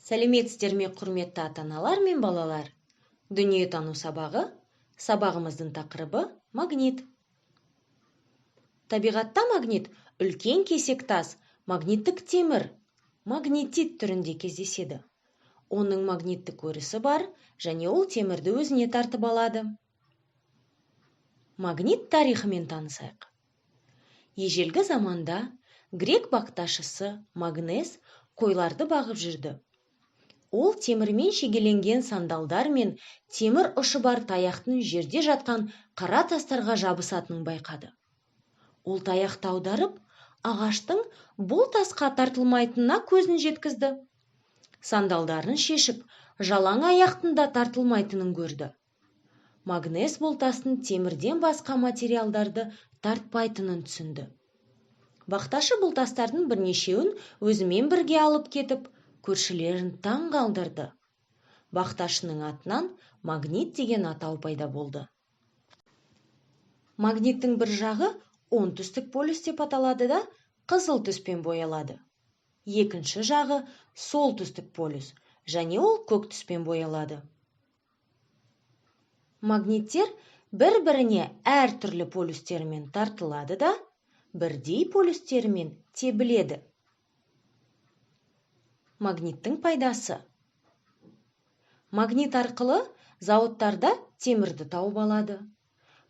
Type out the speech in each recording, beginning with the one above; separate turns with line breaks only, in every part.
Сәлеметсіздер ме, құрметті ата-аналар мен балалар. Дүниетану сабағы, сабағымыздың тақырыбы магнит. Табиғатта магнит үлкен кесек тас, магниттік темір, магнетит түрінде кездеседі. Оның магниттік өрісі бар, және ол темірді өзіне тартып алады. Магнит тарихымен танысайық. Ежелгі заманда грек бақташысы Магнес қойларды бағып жүрді. Ол темірмен шегеленген сандалдар мен темір ұшы бар таяқтың жерде жатқан қара тастарға жабысатынын байқады. Ол таяқты аударып, ағаштың бұл тасқа тартылмайтынына көзін жеткізді. Сандалдарын шешіп, жалаң аяқтың да тартылмайтынын көрді. Магнес бұл тастың темірден басқа материалдарды тартпайтынын түсінді. Бақташы бұл тастардың бірнешеуін өзімен бірге алып кетіп, көршілерін таң қалдырды. Бақташының атынан магнит деген атау пайда болды. Магниттің бір жағы оңтүстік полюс деп аталады да, қызыл түспен боялады. Екінші жағы солтүстік полюс, және ол көк түспен боялады. Магниттер бір-біріне әртүрлі полюстермен тартылады да, бірдей полюстермен тебіледі. Магниттің пайдасы. Магнит арқылы зауыттарда темірді тауып алады.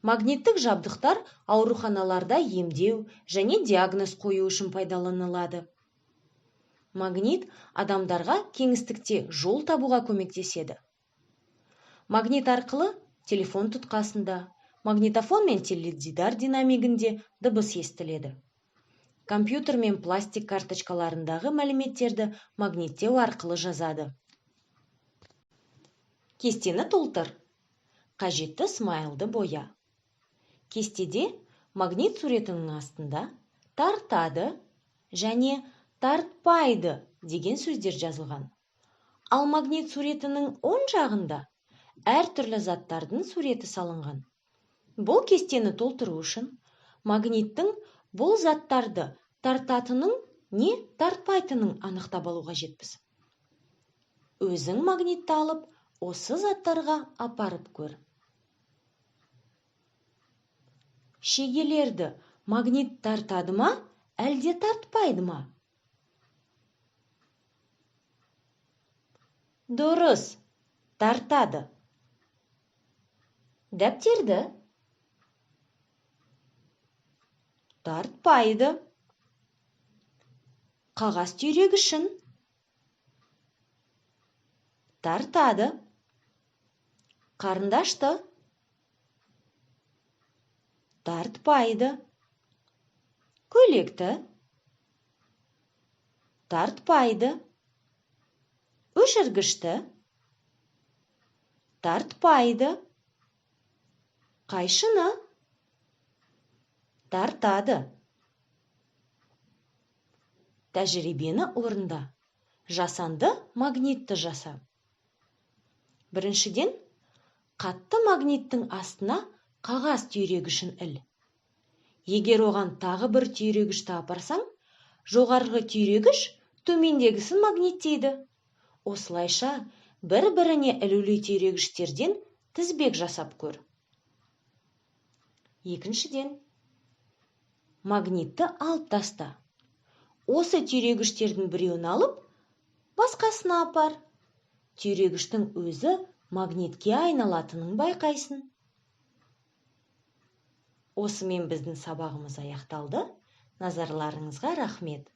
Магниттік жабдықтар ауруханаларда емдеу және диагноз қою үшін пайдаланылады. Магнит адамдарға кеңістікте жол табуға көмектеседі. Магнит арқылы телефон тұтқасында, магнитофон мен теледидар динамигінде дыбыс естіледі. Компьютер мен пластик карточкаларындағы мәліметтерді магниттеу арқылы жазады. Кестені толтыр. Қажетті смайлды боя. Кестеде магнит суретінің астында тартады және тартпайды деген сөздер жазылған. Ал магнит суретінің оң жағында әртүрлі заттардың суреті салынған. Бұл кестені толтыру үшін магниттің бұл заттарды тартатынын не тартпайтынын анықтап алуға жетпіз. Өзің магнитті алып, осы заттарға апарып көр. Шегелерді магнит тартады ма, әлде тартпайды ма? Дұрыс, тартады. Дәптерді тартпайды. Қағаз түйрегішін тартады. Қарындашты тартпайды. Көйлекті тартпайды. Өшіргішті тартпайды. Қайшыны тартады. Тәжірибені орында. Жасанды магнитті жаса. Біріншіден, қатты магниттің астына қағаз түйрегішін іл. Егер оған тағы бір түйрегішті апарсаң, жоғарғы түйрегіш төмендегісін магниттейді. Осылайша бір-біріне ілулі түйрегіштерден тізбек жасап көр. Екіншіден, магнитті алып таста. Осы түйрегіштердің біреуін алып, басқасына апар. Түйрегіштің өзі магнитке айналатынын байқайсың. Осымен біздің сабағымыз аяқталды. Назарларыңызға рахмет.